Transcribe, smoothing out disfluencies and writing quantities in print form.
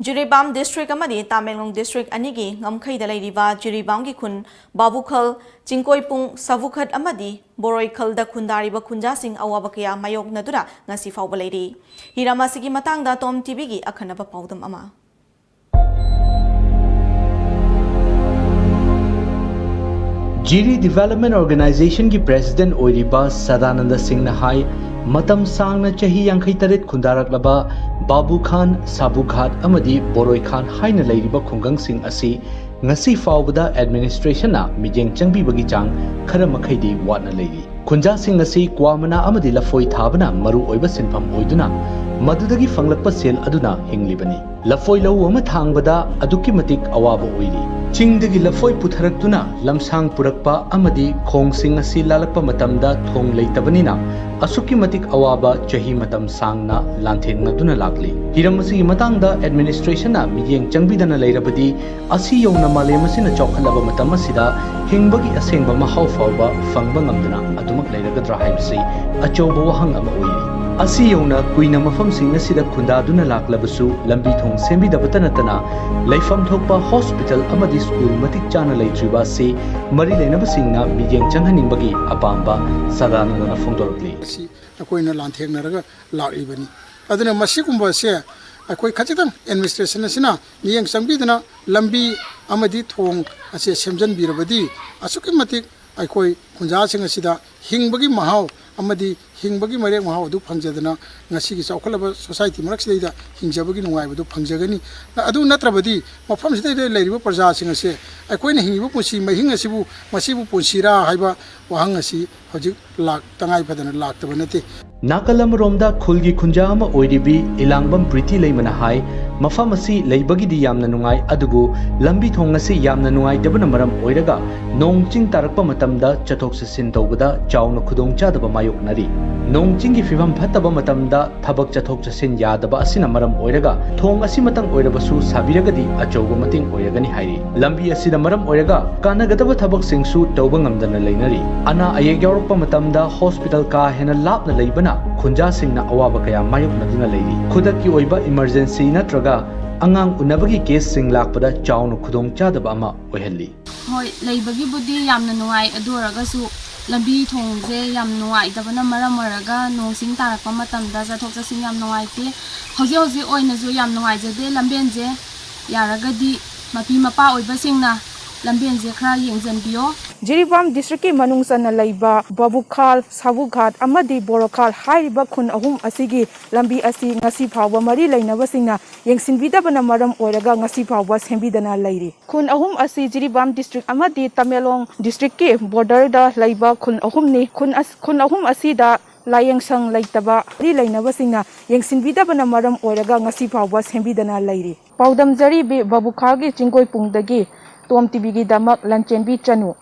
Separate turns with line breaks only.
Jiribam district Amadi Tamenglong district Anigi Ngamkheida Leiriba Jiribam gi khun Babukhal Chingkoipung Savukhat Amadi Boroikhal da Khundariba Khunja sing Awaba kaya Maiyoknari ngasi fauba leiri HIRAM ASIGI MATANG da TOMTV gi AKHANABA PAODAM ama
Jiri Development Organization ki President Leiriba Sadananda Singh na hai matam sang na chahi yankhai taret khundarak laba Babu Khan Sabukhat amadi Boroi Khan haina leiriba khungang sing asi ngasi faubada administration na mijeng changbi bagi chang khara makhaidi watna leiri khunja sing asi kwamana amadi lafoi thabana maru oiba sinpham oiduna madudagi fanglakpa sel aduna hinglibani lafoi lau ama thangbada aduki matik awaba oiri chingdagi lafoi putharakduna lamsang purakpa amadi khongsing asi lalakpa matamda thong leitabanina asuki matik awaba chahi matam sangna lanthen ngaduna lakli hiram asigi matangda administration na mijeng changbidana leirabadi asi yona malemasina chokhalaba matam asida hingbagi asengba mahau fauba fangba ngamduna adumak leiragadra haibsi achoba wahang ama oiri asi yona kuina mafam sing asida khundaduna laklabasu lambi thong sembidabata natana leifam thokpa hospital amadi school matik chana leitriba se mari leinaba singna mijeng changhaningbagi apamba sadanana phongdorkli
akoina lanthengnaraga laibani aduna masigumba se akoi khachitang administration asina miyeng sangbiduna lambi amadi thong ase semjan birabadi asuki matik akoi khunja sing asida hingbagi mahau amadi hingbagi marek mahau du phangjadana ngasi gi chawkhalaba society maraksidida hingjabagi nungaibadu phangjagani adu natrabadi mafam sidai leiriba praja sing ase akoina hingibu pusi mahing asibu masibu punsira haiba wahang asi hojik lak tangai padana lak tabanate
nakalam romda khulgi khunja ama oiribi ilangbam priti leimana hai mafam asi leibagi di yamna nungai adubu lambi thong asi yamna nungai dabana maram oiraga nongching tarakpa matamda chathok sasin tawbada chawna khudong chadaba mayoknari nongching gi fibam phataba matamda thabak chathok chasin yadaba asina maram oiraga thong asi matang oirabasu sabiragadi achoba mating oiragani hairi lambi asida maram oiraga kanagadaba thabak singsu tawba ngamdana leinari ana ayek yaurokpa matamda hospital ka hena lapna leibana khunja singna awaba kaya mayoknaduna leiri khudaki oiba emergency natraga angang unabagi case sing lakpada chawnu khudong chadaba ama oihalli
hoi leibagi budi yamna nuai aduragasu lambi thongje yam nuai dabana maram oraga nongsing tarakpa matamda jathok jasing yam nuai te hoji hoji oina ju yam nuai jade lambenje yaragadi mapi mapa oiba singna lambenje khra yengjanbiyo
Jiribam district ki manungsan laiba Babukhal Sabukhat amadi Borokhal hairiba khun ahum asigi lambi asi ngasi phawba mari leinaba singna yengsinbidabana maram oiraga ngasi phawba sembidana leiri khun ahum asi Jiribam district amadi Tamenglong district ki border da laiba khun ahum ni khun ahum asi da layengsang leitaba ri leinaba singna yengsinbidabana maram oiraga ngasi phawba sembidana leiri paudam jaribi Babukhal gi chingkoipung dagi TOMTV gi damak lanchenbi chanu